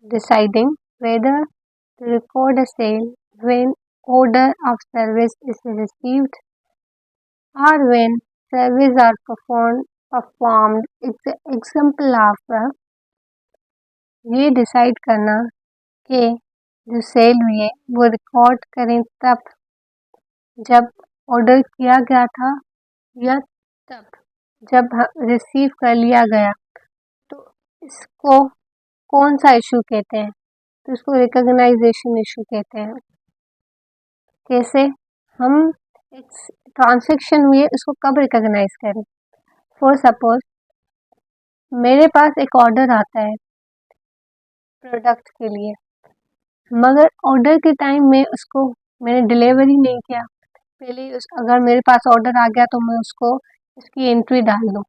deciding whether to record a sale when order of service is received or when service are performed. Example of ये decide करना कि जो cell हुई है वो रिकॉर्ड करें तब जब ऑर्डर किया गया था या तब जब रिसीव कर लिया गया। तो इसको कौन सा इशू कहते हैं? तो इसको रिकॉग्नाइजेशन इशू कहते हैं। कैसे हम एक ट्रांजैक्शन हुई है उसको कब रिकॉग्नाइज करें? फॉर सपोज मेरे पास एक ऑर्डर आता है प्रोडक्ट के लिए, मगर ऑर्डर के टाइम में उसको मैंने डिलीवरी नहीं किया। पहले अगर मेरे पास ऑर्डर आ गया तो मैं उसको उसकी एंट्री डाल दूँ,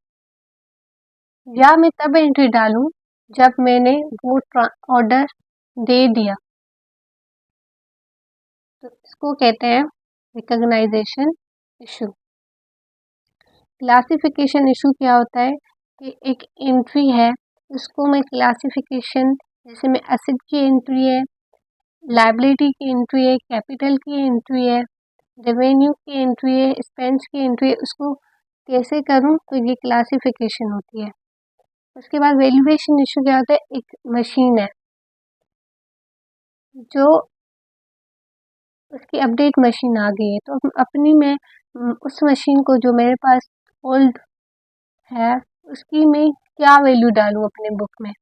या मैं तब एंट्री डालूँ जब मैंने वो ऑर्डर दे दिया। तो इसको कहते हैं रिकॉग्नाइजेशन इशू। क्लासिफिकेशन इशू क्या होता है कि एक एंट्री है उसको मैं क्लासिफिकेशन, जैसे में एसेट की एंट्री है, लायबिलिटी की एंट्री है, कैपिटल की एंट्री है, रेवेन्यू की एंट्री है, एक्सपेंस की एंट्री है, उसको कैसे करूं? तो ये क्लासिफिकेशन होती है। उसके बाद वैल्यूएशन इशू क्या होता है? एक मशीन है जो उसकी अपडेट मशीन आ गई है, तो अपनी में उस मशीन को जो मेरे पास ओल्ड है उसकी मैं क्या वैल्यू डालूं अपने बुक में?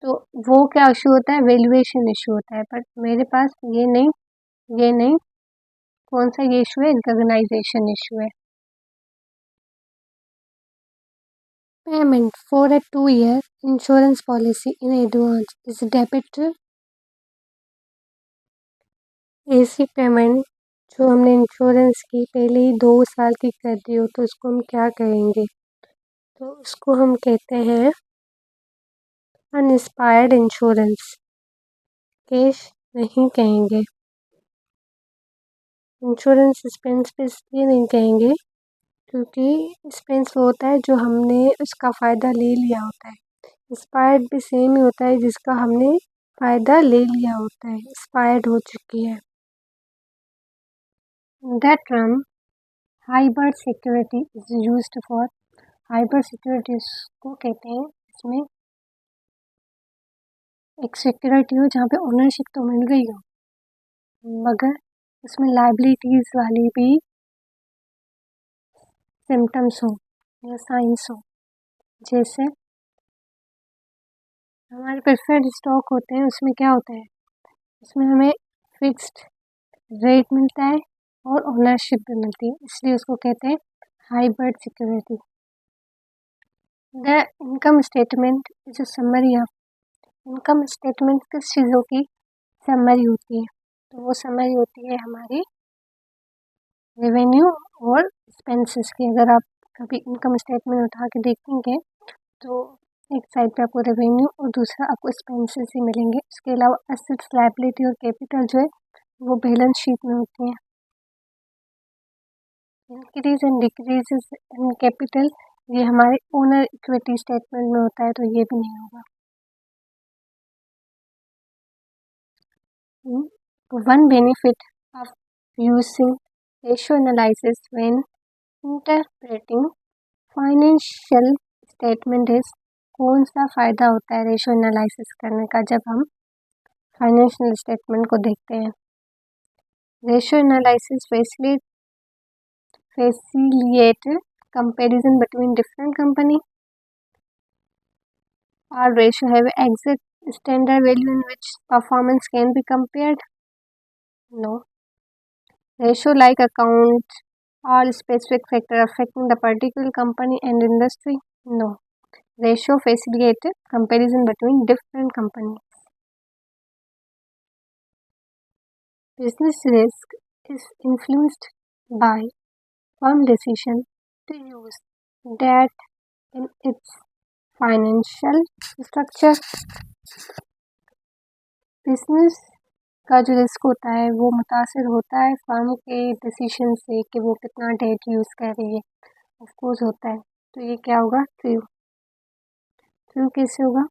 तो वो क्या इशू होता है? वैल्यूएशन इशू होता है। बट मेरे पास ये नहीं कौन सा ये इशू है? रिकॉग्नाइजेशन इशू है। Payment for a 2-year insurance policy in advance is debit. ऐसी पेमेंट जो हमने इंश्योरेंस की पहले ही 2 साल की कर दी हो तो उसको हम क्या कहेंगे? तो उसको हम कहते हैं अनएक्सपायर्ड इंश्योरेंस। कैश नहीं कहेंगे। इंश्योरेंस एक्सपेंस पे इसलिए नहीं कहेंगे क्योंकि एक्सपेंस वो होता है जो हमने उसका फ़ायदा ले लिया होता है। एक्सपायर्ड भी सेम ही होता है जिसका हमने फ़ायदा ले लिया होता है, एक्सपायर्ड हो चुकी है। That term hybrid security is used for. Hybrid security को कहते हैं इसमें एक सिक्योरिटी हो जहाँ पे ओनरशिप तो मिल गई हो मगर उसमें लायबिलिटीज़ वाली भी सिम्टम्स हो या साइंस हो। जैसे हमारे प्रेफर्ड स्टॉक होते हैं उसमें क्या होता है? उसमें हमें फिक्स्ड रेट मिलता है और ओनरशिप भी मिलती है, इसलिए उसको कहते हैं hybrid security. The income statement is a summary of. Income statement किस चीज़ों की समरी होती है? तो वो समरी होती है हमारी रेवेन्यू और एक्सपेंसेस की। अगर आप कभी इनकम स्टेटमेंट उठा के देखेंगे तो एक साइड पे आपको रेवेन्यू और दूसरा आपको एक्सपेंसेस ही मिलेंगे। उसके अलावा एसेट्स, लायबिलिटी और कैपिटल जो है वो बैलेंस शीट में होती हैं। Increase and decreases in capital ये हमारे ओनर इक्विटी स्टेटमेंट में होता है, तो ये भी नहीं होगा। One benefit of using ratio analysis when interpreting financial statement is. कौन सा फ़ायदा होता है रेशियो एनालिसिस करने का जब हम फाइनेंशियल स्टेटमेंट को देखते हैं? Ratio analysis facilitate comparison between different company. Our ratio have exact standard value in which performance can be compared? No. Ratio like account all specific factor affecting the particular company and industry? No. Ratio facilitate comparison between different companies. Business risk is influenced by firm decision to use debt in its financial structure. Business का जो risk होता है वो मुतासिर होता है firm के decision से कि वो कितना डेट यूज़ कर रही है। ऑफकोर्स होता है। तो ये क्या होगा? ट्रू। ट्रू कैसे होगा?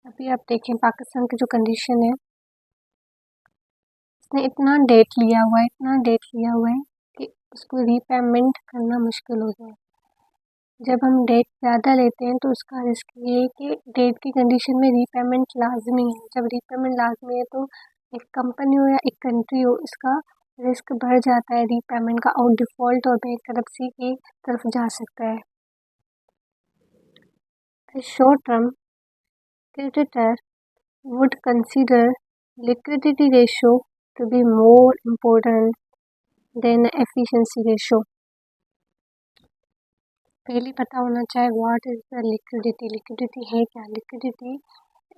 अभी आप देखें पाकिस्तान की जो कंडीशन है, उसने इतना डेट लिया हुआ है, इतना डेट लिया हुआ है कि उसको रीपेमेंट करना मुश्किल हो जाए। जब हम डेट ज़्यादा लेते हैं तो उसका रिस्क ये है कि डेट की कंडीशन में रीपेमेंट लाजमी है। जब रीपेमेंट लाजमी है तो एक कंपनी हो या एक कंट्री हो, इसका रिस्क बढ़ जाता है रीपेमेंट का, और डिफ़ॉल्ट और बैंकरप्सी की तरफ जा सकता है। A short-term creditor would consider liquidity ratio to be more important than efficiency ratio. पहले पता होना चाहिए what is the liquidity. Liquidity है क्या? लिक्विडिटी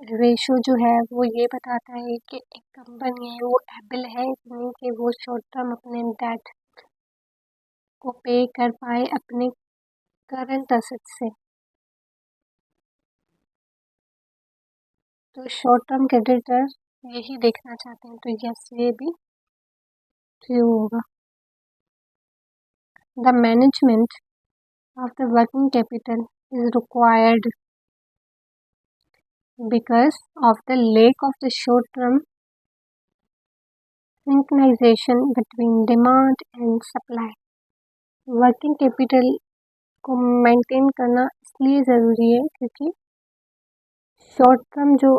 रेशो जो है वो ये बताता है कि एक कंपनी है वो एबल है कि नहीं कि वो शॉर्ट टर्म अपने डेट को पे कर पाए अपने करंट असेट से। तो शॉर्ट टर्म क्रेडिटर यही देखना चाहते हैं, तो यस ये भी ट्रू होगा। The management of the working capital is required because of the lack of the short-term synchronization between demand and supply. Working capital को मेंटेन करना इसलिए ज़रूरी है क्योंकि शॉर्ट टर्म जो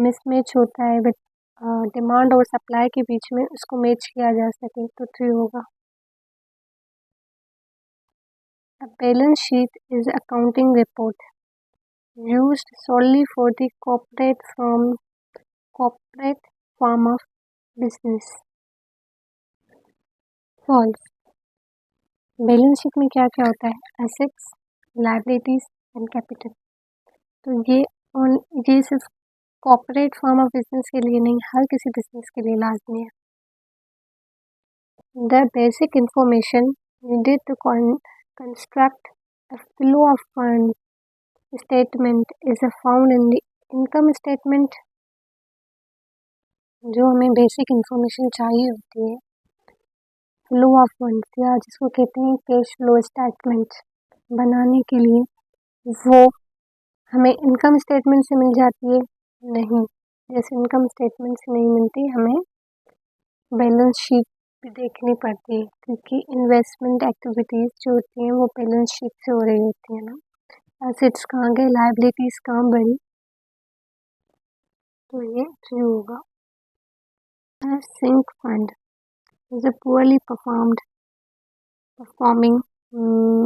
मिसमैच होता है डिमांड और सप्लाई के बीच में, उसको मैच किया जा सके, तो ट्रू होगा। A balance sheet is accounting report used solely for the corporate form of business. False. Balance sheet में क्या क्या होता है? Assets, liabilities and capital. तो ये सिर्फ कॉर्पोरेट फॉर्म ऑफ बिजनेस के लिए नहीं, हर किसी बिजनेस के लिए लाजमी है। The basic information needed to construct a flow of fund statement is found in the income statement। जो हमें बेसिक इंफॉर्मेशन चाहिए होती है फ्लो ऑफ फंड्स, या जिसको कहते हैं कैश फ्लो स्टेटमेंट बनाने के लिए, वो हमें इनकम स्टेटमेंट से मिल जाती है? नहीं। जैसे इनकम स्टेटमेंट से नहीं मिलती, हमें बैलेंस शीट भी देखनी पड़ती है, क्योंकि इन्वेस्टमेंट एक्टिविटीज़ जो होती हैं वो बैलेंस शीट से हो रही होती है ना। एसेट्स कहाँ गए, लायबिलिटीज़ कहाँ बढ़ी, तो ये ट्रू होगा। Sink fund is a poorly performing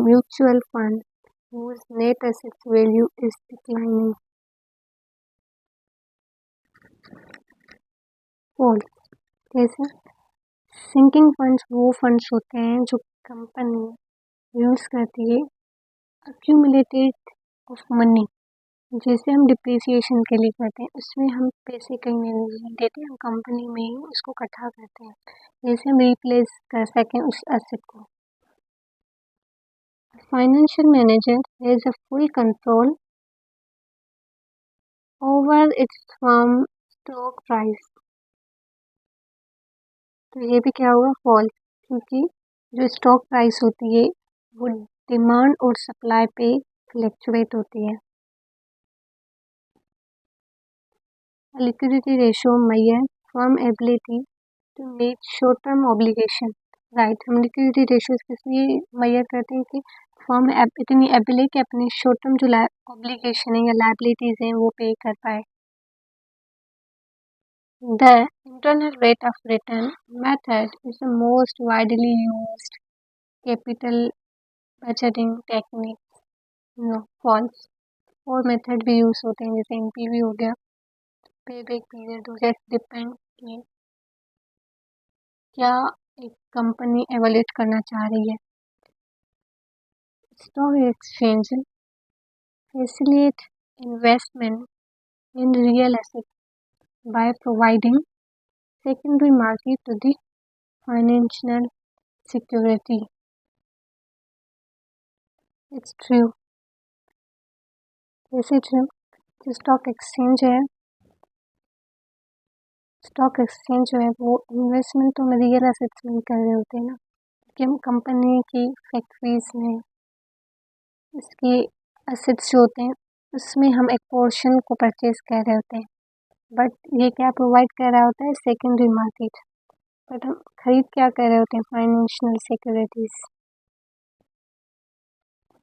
mutual fund whose net assets value is declining. False. कैसे? सिंकिंग फंड्स वो फंड्स होते हैं जो कंपनी यूज़ करती है अक्यूमुलेटेड ऑफ मनी, जैसे हम डिप्रिसिएशन के लिए करते हैं, उसमें हम पैसे कहीं नहीं देते, हम कंपनी में ही उसको इकट्ठा करते हैं, जैसे हम रिप्लेस कर सकें उस एसेट को। Financial manager has a full control over it's firm stock price. तो ये भी क्या होगा? फॉल्स, क्योंकि जो स्टॉक प्राइस होती है वो डिमांड और सप्लाई पे फ्लक्चुएट होती है। Liquidity ratio measure firm ability to meet short term obligation. Right, हम लिक्विडिटी रेशियो किस लिए मेजर करते हैं कि फर्म इतनी एबिल है कि अपनी शॉर्ट टर्म जो ऑब्लिगेशन है या लाइबिलिटीज़ हैं वो पे कर पाए। The internal rate of return method is the most widely used capital budgeting technique. No, false. और मेथड भी यूज़ होते हैं, जैसे एनपीवी हो गया, पेबैक पीरियड हो गया, डिपेंड कि क्या एक कंपनी एवेल्यूएट करना चाह रही है। Stock exchange facilitate investment in real assets by providing secondary market to the financial security. It's true. कैसे ट्रू? जो स्टॉक एक्सचेंज जो है वो इन्वेस्टमेंट तो हम रियल एसेट्स में कर रहे होते हैं ना, कि हम कंपनी की फैक्ट्रीज में इसके एसेट्स जो होते हैं उसमें हम एक पोर्शन को परचेज कर रहे होते हैं, बट ये क्या प्रोवाइड कर रहा होता है, सेकेंडरी मार्केट। बट हम खरीद क्या कर रहे होते हैं, financial securities.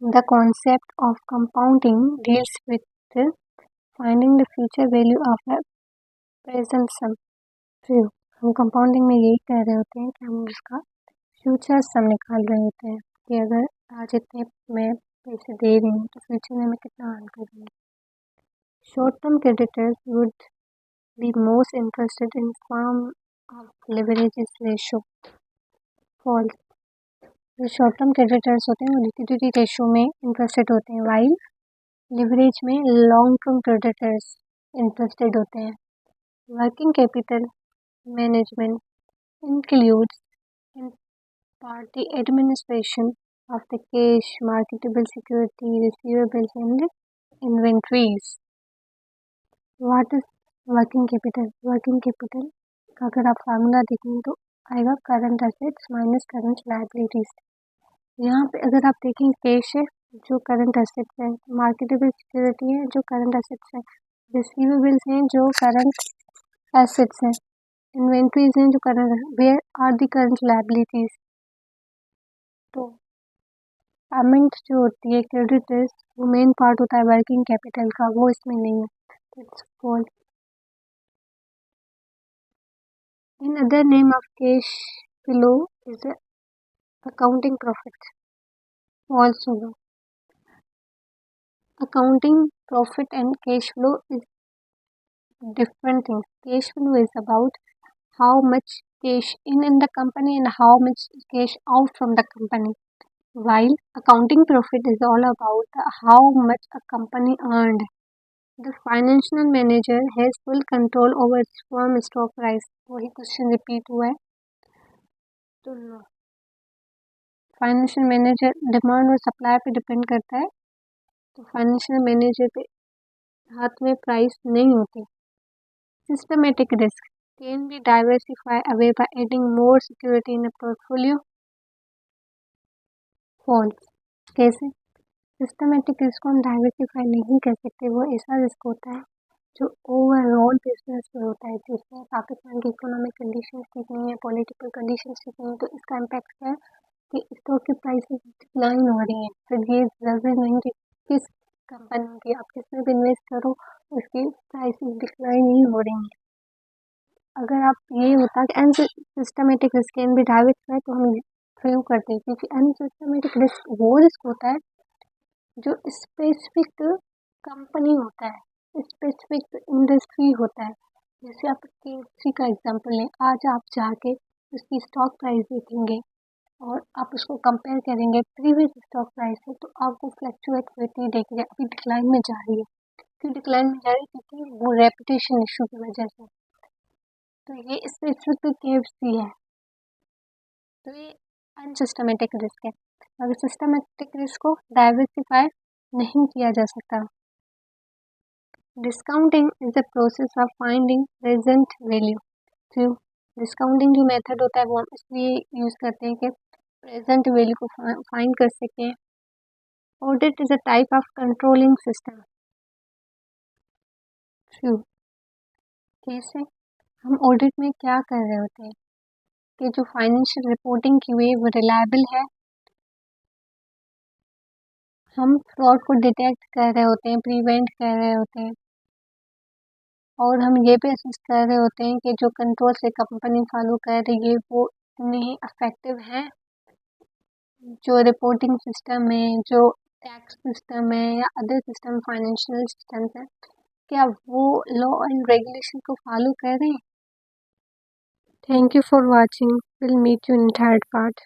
The concept of compounding deals with finding the future value of a present sum. हम कंपाउंडिंग में यही कर रहे होते हैं कि हम उसका फ्यूचर सम निकाल रहे होते हैं कि अगर आज इतने मैं पैसे दे रही हूँ तो फ्यूचर में मैं कितना अर्न करूँगी। Short term creditors would be most interested in form of leverage ratio. Falls. जो शॉर्ट टर्म क्रेडिटर्स होते हैं वो लिक्विडिटी रेशो में इंटरेस्टेड होते हैं, वाइल लिवरेज में लॉन्ग टर्म क्रेडिटर्स इंटरेस्टेड होते हैं। Working capital management includes in part the administration of the cash, marketable security, receivables, and inventories. What is working capital? Working capital का अगर आप formula देखें तो आएगा current assets minus current liabilities. यहाँ पे अगर आप देखें कैश है जो करंट एसेट्स है, मार्केटेबल सिक्योरिटी है जो करंट एसेट्स है, रिसीवेबल्स हैं जो करंट एसेट्स हैं, इन्वेंट्रीज हैं जो current, where are the current liabilities. तो पेमेंट जो होती है क्रेडिटर्स वो मेन पार्ट होता है वर्किंग कैपिटल का, वो इसमें नहीं है। It's false. In other name of cash flow is accounting profit. False होगा। Accounting profit and cash flow is different things. Cash flow is about how much cash in the company and how much cash out from the company, while accounting profit is all about how much a company earned. The financial manager has full control over its firm stock price. वही question repeat हुआ है। तो financial manager demand और supply पे depend करता है, तो financial manager पे हाथ में प्राइस नहीं होती। Systematic risk can be diversified away by adding more security in a portfolio. False. कैसे? सिस्टमेटिक रिस्क को हम डाइवर्सिफाई नहीं कर सकते, वो ऐसा रिस्क होता है जो ओवरऑल बिजनेस में होता है, जिसमें पाकिस्तान की इकोनॉमिक कंडीशंस ठीक नहीं है, पॉलिटिकल कंडीशंस ठीक नहीं है, तो इसका इम्पैक्ट क्या है कि स्टॉक की प्राइसेस डिक्लाइन हो रही हैं। फिर ये जरूरी नहीं कि किस कंपनी की आप किस में भी इन्वेस्ट करो उसकी प्राइसेस डिक्लाइन ही हो रही हैं। अगर आप ये होता कि unsystematic risk can be diversified तो हम प्रूव करते हैं, क्योंकि अनसिस्टमेटिक रिस्क वो रिस्क होता है जो स्पेसिफिक कंपनी होता है, स्पेसिफिक इंडस्ट्री होता है। जैसे आप KFC का एग्जांपल लें, आज आप जाके उसकी स्टॉक प्राइस देखेंगे और आप उसको कंपेयर करेंगे प्रीवियस स्टॉक प्राइस से, तो आपको फ्लक्चुएट होती देखेंगे, अभी डिक्लाइन में जा रही है। क्यों डिक्लाइन में जा रही है? क्योंकि वो रेपुटेशन इशू की वजह से। तो ये स्पेसिफिक KFC है, तो ये अनसिस्टमेटिक रिस्क है। अगर सिस्टमेटिक रिस्क को डाइवर्सिफाई नहीं किया जा सकता। Discounting is the process of finding present value through. Discounting जो मेथड होता है वो हम इसलिए यूज़ करते हैं कि प्रेजेंट वैल्यू को फाइंड कर सकें। Audit is a type of controlling system through. कैसे? हम ऑडिट में क्या कर रहे होते हैं कि जो फाइनेंशियल रिपोर्टिंग की हुई वो रिलायबल है, हम फ्रॉड को डिटेक्ट कर रहे होते हैं, प्रिवेंट कर रहे होते हैं, और हम ये भी असेस कर रहे होते हैं कि जो कंट्रोल से कंपनी फॉलो कर रही है वो इतने ही इफेक्टिव हैं, जो रिपोर्टिंग सिस्टम है, जो टैक्स सिस्टम है या अदर सिस्टम फाइनेंशियल सिस्टम्स हैं, क्या वो लॉ एंड रेगुलेशन को फॉलो कर रहे हैं। Thank you for watching. Will meet you in third part.